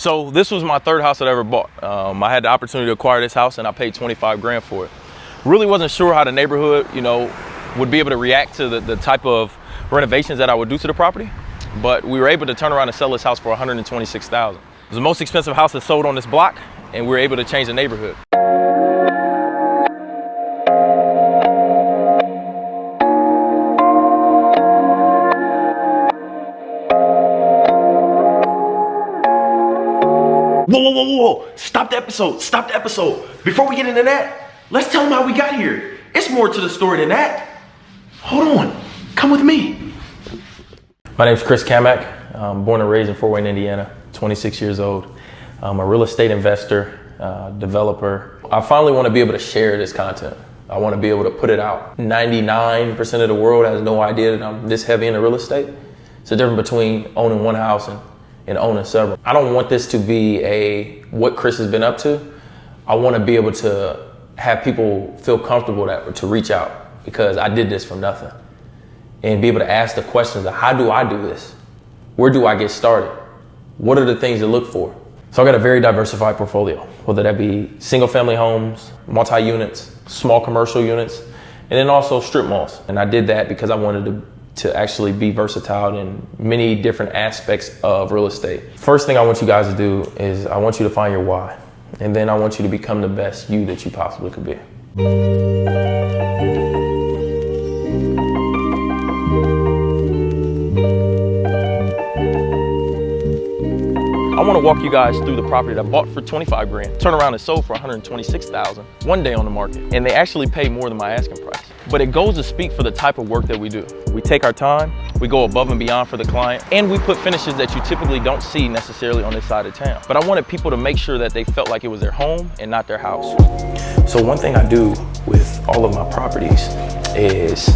So this was my third house that I ever bought. I had the opportunity to acquire this house and I paid 25 grand for it. Really wasn't sure how the neighborhood, would be able to react to the type of renovations that I would do to the property. But we were able to turn around and sell this house for $126,000. It was the most expensive house that sold on this block, and we were able to change the neighborhood. Whoa. Stop the episode. Before we get into that, let's tell them how we got here. It's more to the story than that. Hold on, come with me. My name's Cammack. I'm born and raised in Fort Wayne, Indiana, 26 years old. I'm a real estate investor, developer. I finally want to be able to share this content. I want to be able to put it out. 99% of the world has no idea that I'm this heavy into real estate. It's the difference between owning one house and owning several. I don't want this to be what Chris has been up to. I want to be able to have people feel comfortable to reach out, because I did this from nothing. And be able to ask the questions of, how do I do this? Where do I get started? What are the things to look for? So I got a very diversified portfolio, whether that be single family homes, multi-units, small commercial units, and then also strip malls. And I did that because I wanted to actually be versatile in many different aspects of real estate. First thing I want you guys to do is I want you to find your why. And then I want you to become the best you that you possibly could be. I want to walk you guys through the property that I bought for 25 grand, turn around and sold for 126,000 one day on the market. And they actually pay more than my asking price. But it goes to speak for the type of work that we do. We take our time, we go above and beyond for the client, and we put finishes that you typically don't see necessarily on this side of town. But I wanted people to make sure that they felt like it was their home and not their house. So one thing I do with all of my properties is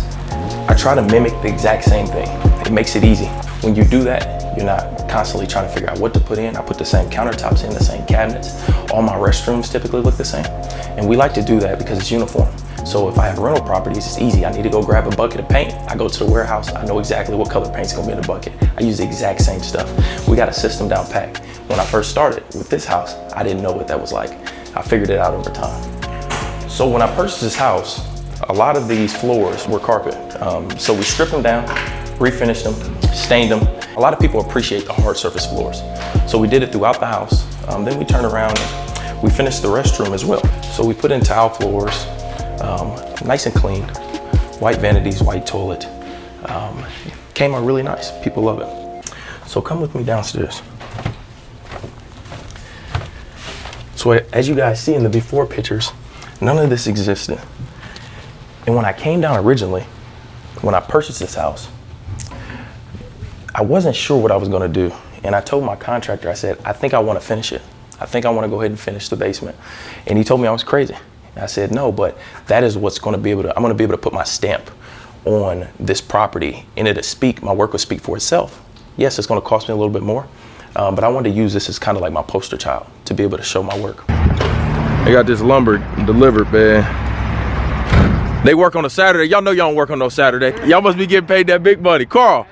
I try to mimic the exact same thing. It makes it easy. When you do that, you're not constantly trying to figure out what to put in. I put the same countertops in, the same cabinets. All my restrooms typically look the same. And we like to do that because it's uniform. So if I have rental properties, it's easy. I need to go grab a bucket of paint. I go to the warehouse. I know exactly what color paint's gonna be in the bucket. I use the exact same stuff. We got a system down pat. When I first started with this house, I didn't know what that was like. I figured it out over time. So when I purchased this house, a lot of these floors were carpet. So we stripped them down, refinished them, stained them. A lot of people appreciate the hard surface floors. So we did it throughout the house. Then we turned around and we finished the restroom as well. So we put in tile floors, nice and clean, white vanities, white toilet. Came out really nice, people love it. So come with me downstairs. So as you guys see in the before pictures, none of this existed. And when I came down originally, when I purchased this house, I wasn't sure what I was gonna do. And I told my contractor, I said, I think I wanna finish it. I think I wanna go ahead and finish the basement. And he told me I was crazy. I said, no, but that is what's gonna be able to, I'm gonna be able to put my stamp on this property and my work will speak for itself. Yes, it's gonna cost me a little bit more, but I wanted to use this as kind of like my poster child to be able to show my work. They got this lumber delivered, man. They work on a Saturday. Y'all know y'all don't work on no Saturday. Y'all must be getting paid that big money. Carl,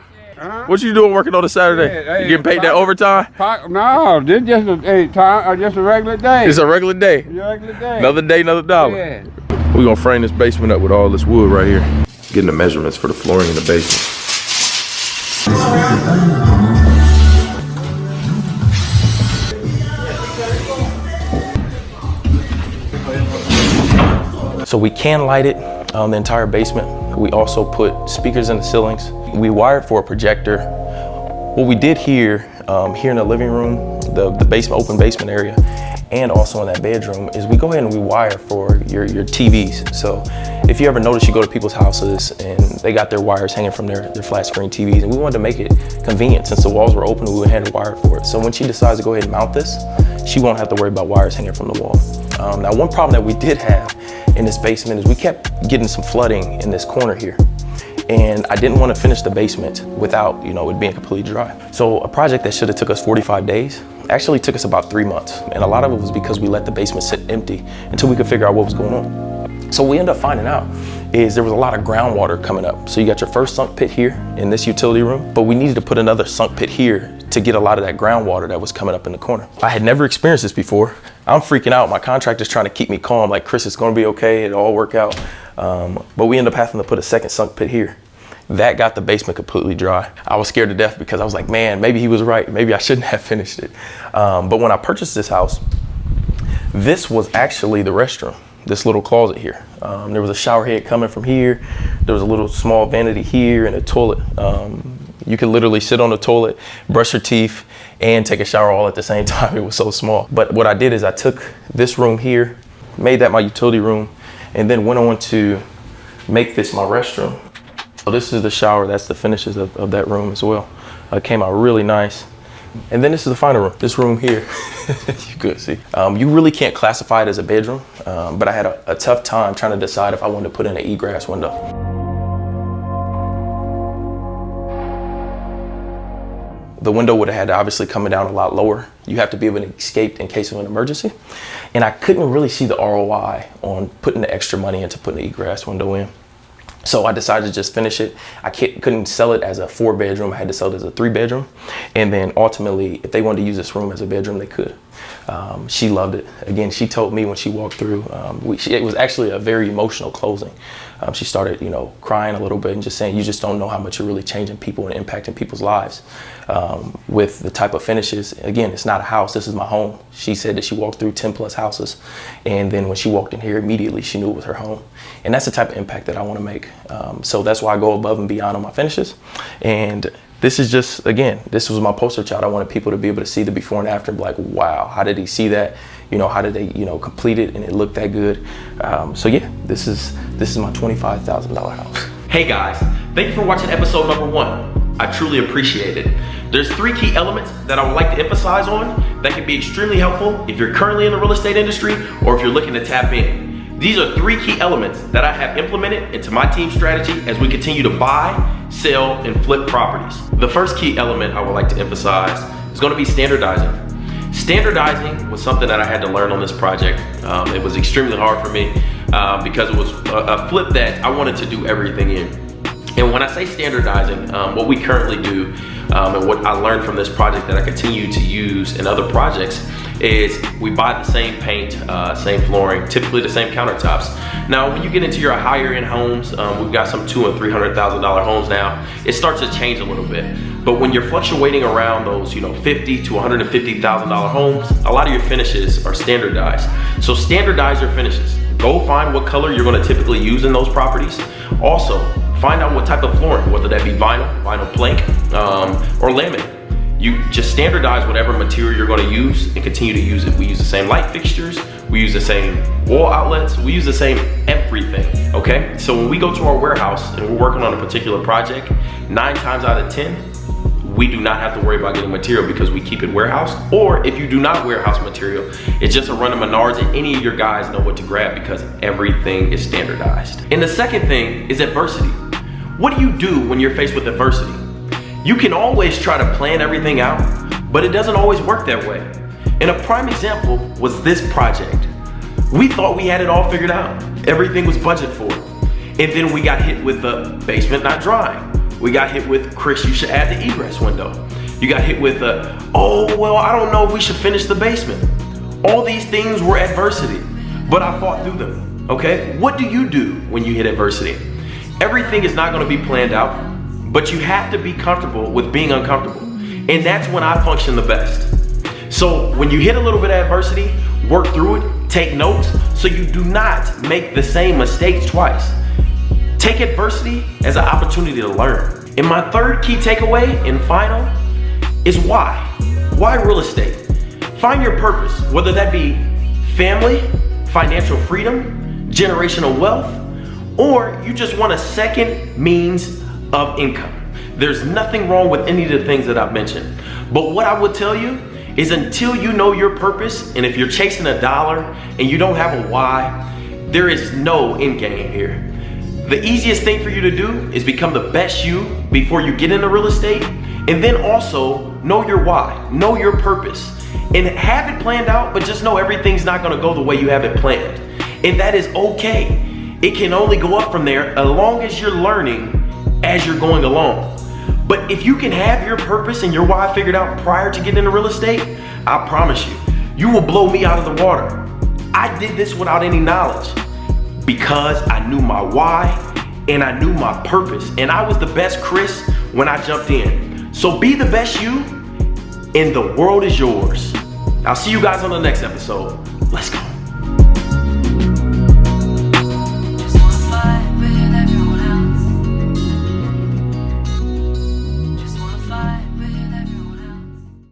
what you doing working on a Saturday? You getting paid that overtime? No, this just just a regular day. It's a regular day. Another day, another dollar. Yeah. We're gonna frame this basement up with all this wood right here. Getting the measurements for the flooring in the basement. So we can light it on the entire basement. We also put speakers in the ceilings. We wired for a projector. What we did here in the living room, the basement, open basement area, and also in that bedroom, is we go ahead and we wire for your TVs. So if you ever notice, you go to people's houses and they got their wires hanging from their flat screen TVs, and we wanted to make it convenient. Since the walls were open, we went ahead and wired for it. So when she decides to go ahead and mount this, she won't have to worry about wires hanging from the wall. Now, one problem that we did have in this basement is we kept getting some flooding in this corner here. And I didn't want to finish the basement without, it being completely dry. So a project that should have took us 45 days actually took us about 3 months. And a lot of it was because we let the basement sit empty until we could figure out what was going on. So what we ended up finding out is there was a lot of groundwater coming up. So you got your first sunk pit here in this utility room, but we needed to put another sunk pit here to get a lot of that groundwater that was coming up in the corner. I had never experienced this before. I'm freaking out. My contractor's trying to keep me calm, like, Chris, it's gonna be okay, it'll all work out. But we ended up having to put a second sunk pit here. That got the basement completely dry. I was scared to death because I was like, man, maybe he was right. Maybe I shouldn't have finished it. But when I purchased this house, this was actually the restroom, this little closet here. There was a shower head coming from here. There was a little small vanity here and a toilet. You could literally sit on the toilet, brush your teeth, and take a shower all at the same time. It was so small. But what I did is I took this room here, made that my utility room, and then went on to make this my restroom. So this is the shower. That's the finishes of that room as well. It came out really nice. And then this is the final room. This room here, you could see. You really can't classify it as a bedroom, but I had a tough time trying to decide if I wanted to put in an egress window. The window would have had to obviously come down a lot lower. You have to be able to escape in case of an emergency. And I couldn't really see the ROI on putting the extra money into putting the egress window in. So I decided to just finish it. I couldn't sell it as a 4-bedroom. I had to sell it as a 3-bedroom. And then ultimately, if they wanted to use this room as a bedroom, they could. She loved it. Again, she told me when she walked through, it was actually a very emotional closing. She started, crying a little bit and just saying, you just don't know how much you're really changing people and impacting people's lives with the type of finishes. Again, it's not a house, this is my home. She said that she walked through 10 plus houses. And then when she walked in here, immediately she knew it was her home. And that's the type of impact that I want to make. So that's why I go above and beyond on my finishes. And this is just, again, this was my poster child. I wanted people to be able to see the before and after and be like, wow, how did he see that? How did they, complete it and it looked that good? So yeah, this is my $25,000 house. Hey guys, thank you for watching episode number 1. I truly appreciate it. There's 3 key elements that I would like to emphasize on that can be extremely helpful if you're currently in the real estate industry or if you're looking to tap in. These are 3 key elements that I have implemented into my team strategy as we continue to buy, sell, and flip properties. The first key element I would like to emphasize is going to be standardizing. Standardizing was something that I had to learn on this project. It was extremely hard for me because it was a flip that I wanted to do everything in. And when I say standardizing, what we currently do and what I learned from this project that I continue to use in other projects is we buy the same paint, same flooring, typically the same countertops. Now, when you get into your higher end homes, we've got some $200,000 and $300,000 homes now, it starts to change a little bit. But when you're fluctuating around those, $50,000 to $150,000 homes, a lot of your finishes are standardized. So standardize your finishes. Go find what color you're gonna typically use in those properties. Also, find out what type of flooring, whether that be vinyl plank, or laminate. You just standardize whatever material you're gonna use and continue to use it. We use the same light fixtures, we use the same wall outlets, we use the same everything, okay? So when we go to our warehouse and we're working on a particular project, 9 times out of 10, we do not have to worry about getting material because we keep it warehoused. Or if you do not warehouse material, it's just a run of Menards and any of your guys know what to grab because everything is standardized. And the second thing is adversity. What do you do when you're faced with adversity? You can always try to plan everything out, but it doesn't always work that way. And a prime example was this project. We thought we had it all figured out. Everything was budgeted for. And then we got hit with the basement not drying. We got hit with, Chris, you should add the egress window. You got hit with oh, well, I don't know if we should finish the basement. All these things were adversity, but I fought through them, okay? What do you do when you hit adversity? Everything is not gonna be planned out, but you have to be comfortable with being uncomfortable. And that's when I function the best. So when you hit a little bit of adversity, work through it, take notes, so you do not make the same mistakes twice. Take adversity as an opportunity to learn. And my third key takeaway and final is why. Why real estate? Find your purpose, whether that be family, financial freedom, generational wealth, or you just want a second means of income. There's nothing wrong with any of the things that I've mentioned. But what I would tell you is until you know your purpose, and if you're chasing a dollar and you don't have a why, there is no end game here. The easiest thing for you to do is become the best you before you get into real estate, and then also know your why, know your purpose, and have it planned out, but just know everything's not gonna go the way you have it planned. And that is okay. It can only go up from there as long as you're learning as you're going along. But if you can have your purpose and your why figured out prior to getting into real estate, I promise you, you will blow me out of the water. I did this without any knowledge because I knew my why and I knew my purpose. And I was the best Chris when I jumped in. So be the best you and the world is yours. I'll see you guys on the next episode. Let's go.